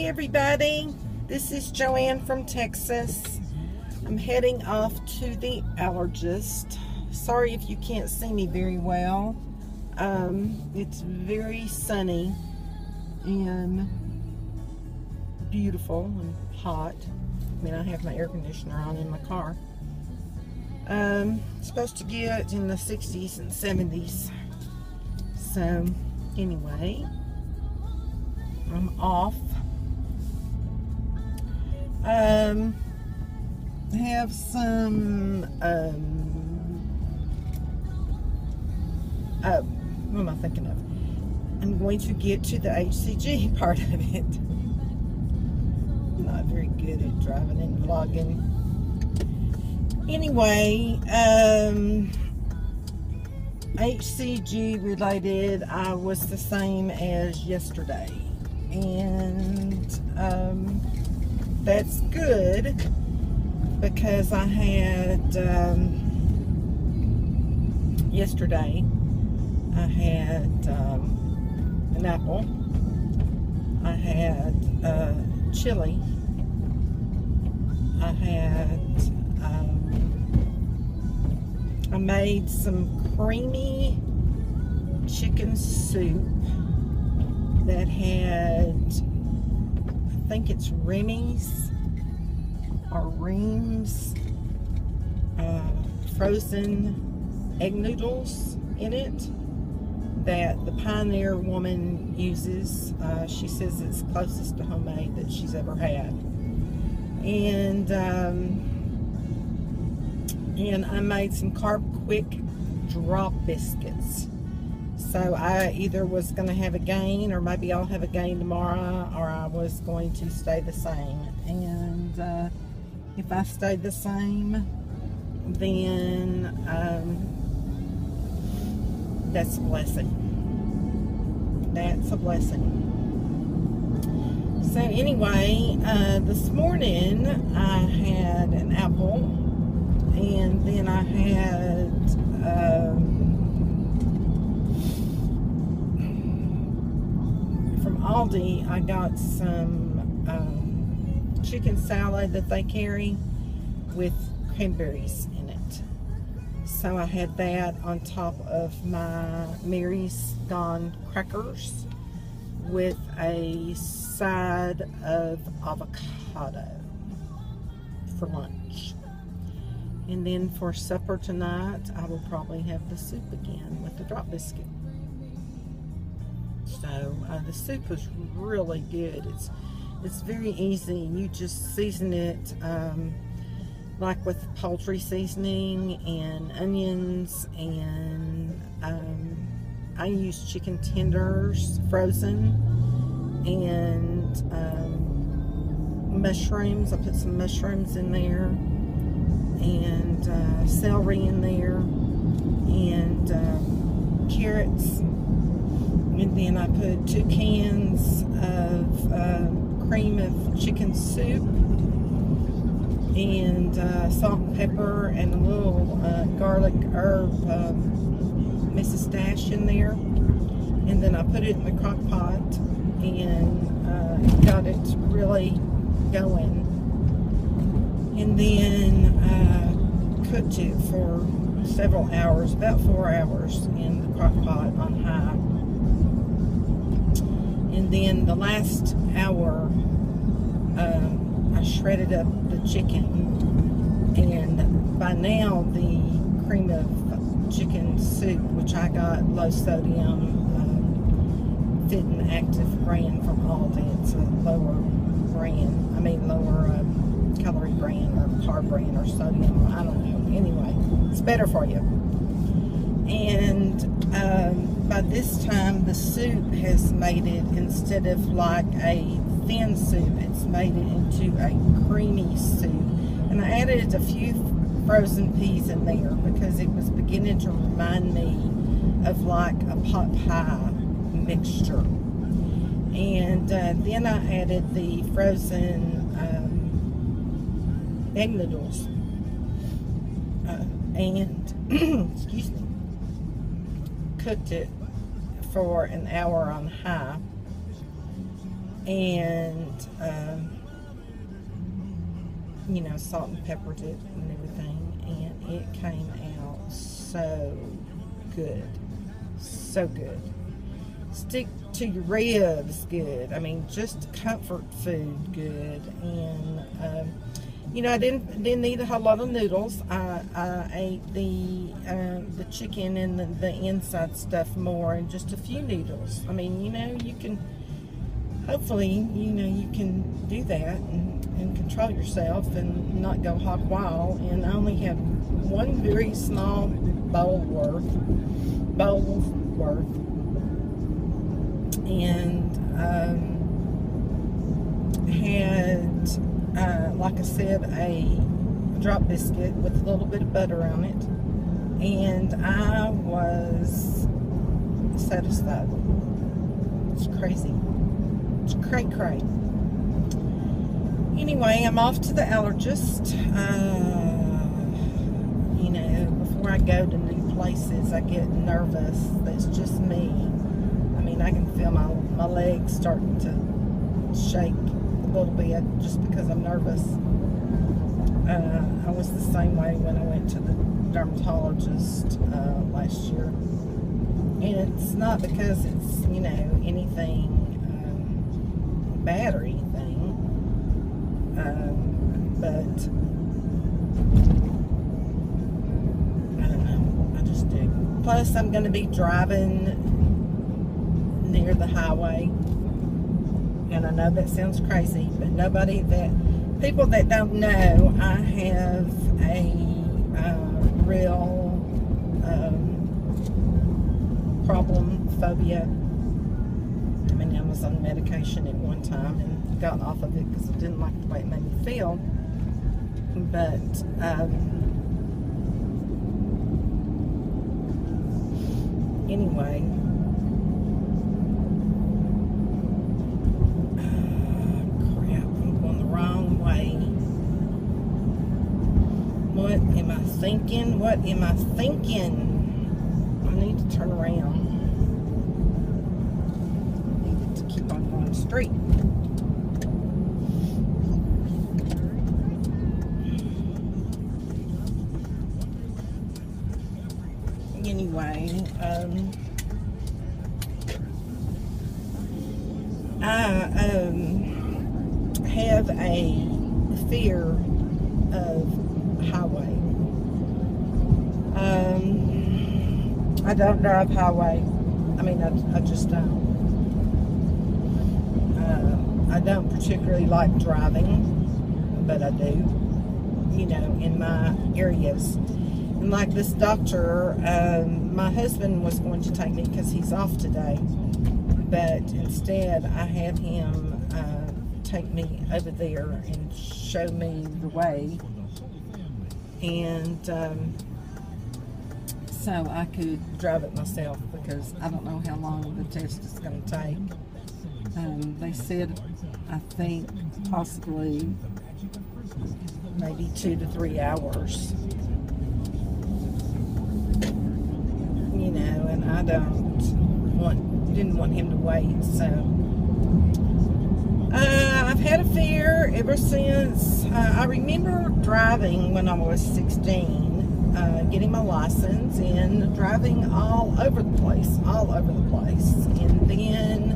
everybody, this is Joanne from Texas. I'm heading off to the allergist. Sorry if you can't see me very well. It's very sunny and beautiful and hot. I mean, I have my air conditioner on in my car. It's supposed to get in the 60s and 70s. So anyway, I'm off. Have some what am I thinking of? I'm going to get to the HCG part of it. I'm not very good at driving and vlogging. Anyway, HCG related, I was the same as yesterday, and that's good because I had yesterday I had an apple, I had chili, I made some creamy chicken soup that had, I think it's Remy's or Reams frozen egg noodles in it that the Pioneer woman uses. She says it's closest to homemade that she's ever had. And I made some Carb Quick drop biscuits. So I either was going to have a gain, or maybe I'll have a gain tomorrow, or I was going to stay the same. And if I stay the same, then that's a blessing. That's a blessing. So anyway, this morning I had an apple, and then I had from Aldi I got some chicken salad that they carry with cranberries in it. So I had that on top of my Mary's Gone crackers with a side of avocado for lunch. And then for supper tonight, I will probably have the soup again with the drop biscuit. So the soup was really good. It's very easy. You just season it like with poultry seasoning and onions, and I use chicken tenders frozen, and mushrooms. I put some mushrooms in there, and celery in there, and carrots, and then I put 2 cans of cream of chicken soup, and salt and pepper, and a little garlic herb Mrs. Dash in there, and then I put it in the crock pot and got it really going, and then cooked it for several hours, about 4 hours in the crock pot on high. And then the last hour I shredded up the chicken, and by now the cream of chicken soup, which I got low sodium Fit and Active brand from Aldi. It's a lower brand, lower calorie brand or carb brand or sodium, I don't know. Anyway, it's better for you. And by this time the soup has made it, instead of like a thin soup, it's made it into a creamy soup. And I added a few frozen peas in there because it was beginning to remind me of like a pot pie mixture. And then I added the frozen egg noodles and excuse me, cooked it for an hour on high. and you know, salt and peppered it and everything, and it came out so good. So good. Stick to your ribs good. I mean, just comfort food good. And you know, I didn't eat a whole lot of noodles. I ate the chicken and the inside stuff more, and just a few noodles. I mean, you know, you can hopefully, you know, you can do that and control yourself and not go hog wild. And I only had one very small bowl worth, and had, like I said, a drop biscuit with a little bit of butter on it, and I was satisfied. It's crazy. It's cray-cray. Anyway, I'm off to the allergist. You know, before I go to new places, I get nervous. That's just me. I mean, I can feel my legs starting to shake a little bit just because I'm nervous. I was the same way when I went to the dermatologist last year. And it's not because it's, you know, anything bad or anything, but I don't know, I just do. Plus, I'm going to be driving near the highway, and I know that sounds crazy, but people that don't know, I have a real problem, phobia. I mean, I was on medication at one time and got off of it because I didn't like the way it made me feel. But anyway, crap, I'm going the wrong way. What am I thinking? What am I thinking? I need to turn around. Keep on going straight. Anyway, I have a fear of highway. I don't drive highway. I mean, I just don't. I don't particularly like driving, but I do, you know, in my areas. And like this doctor, my husband was going to take me because he's off today, but instead I had him take me over there and show me the way, and so I could drive it myself, because I don't know how long the test is going to take. They said, I think, possibly maybe 2 to 3 hours. You know, and I didn't want him to wait, so I've had a fear ever since. I remember driving when I was 16, getting my license and driving all over the place, and then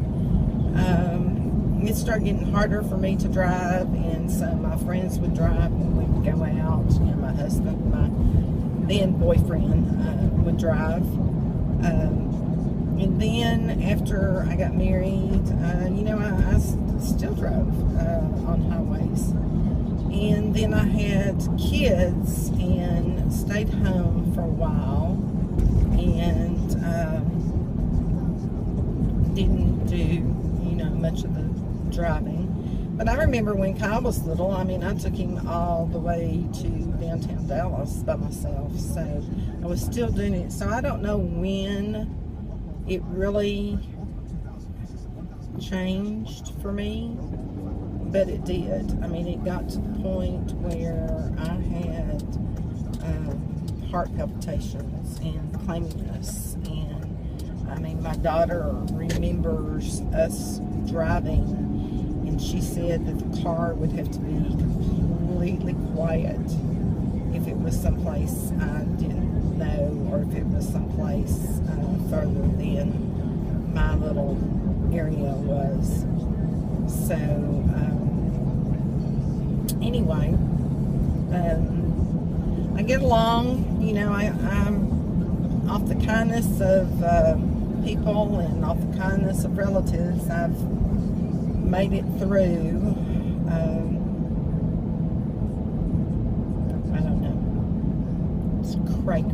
it started getting harder for me to drive, and so my friends would drive and we would go out, and my husband, my then boyfriend, would drive. And then after I got married, you know, I still drove on highways. And then I had kids and stayed home for a while, and didn't do, you know, much of the driving. But I remember when Kyle was little, I mean, I took him all the way to downtown Dallas by myself, so I was still doing it. So I don't know when it really changed for me, but it did. I mean, it got to the point where I had heart palpitations and clamminess, and I mean, my daughter remembers us driving, and she said that the car would have to be completely quiet if it was someplace I didn't know, or if it was someplace further than my little area was. So anyway, I get along, you know. I'm off the kindness of people and off the kindness of relatives. I've made it through. I don't know. It's cray.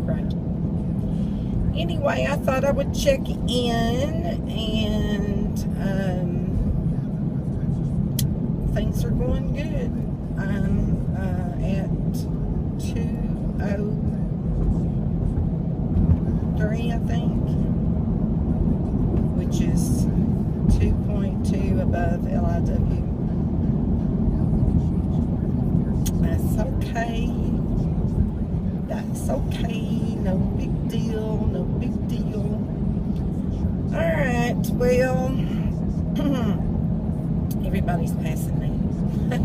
Anyway, I thought I would check in, and things are going good. I'm at 203, I think, which is 2.2 above LIW. That's okay. That's okay. No big deal. No big deal. Alright, well, everybody's passing me. I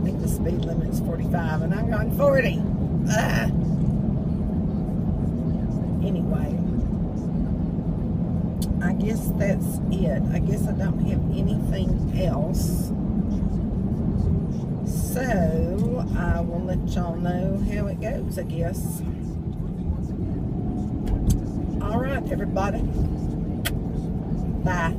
think the speed limit's 45 and I'm going 40. Anyway, I guess that's it. I guess I don't have anything else. So, I will let y'all know how it goes, I guess. Alright, everybody. Bye.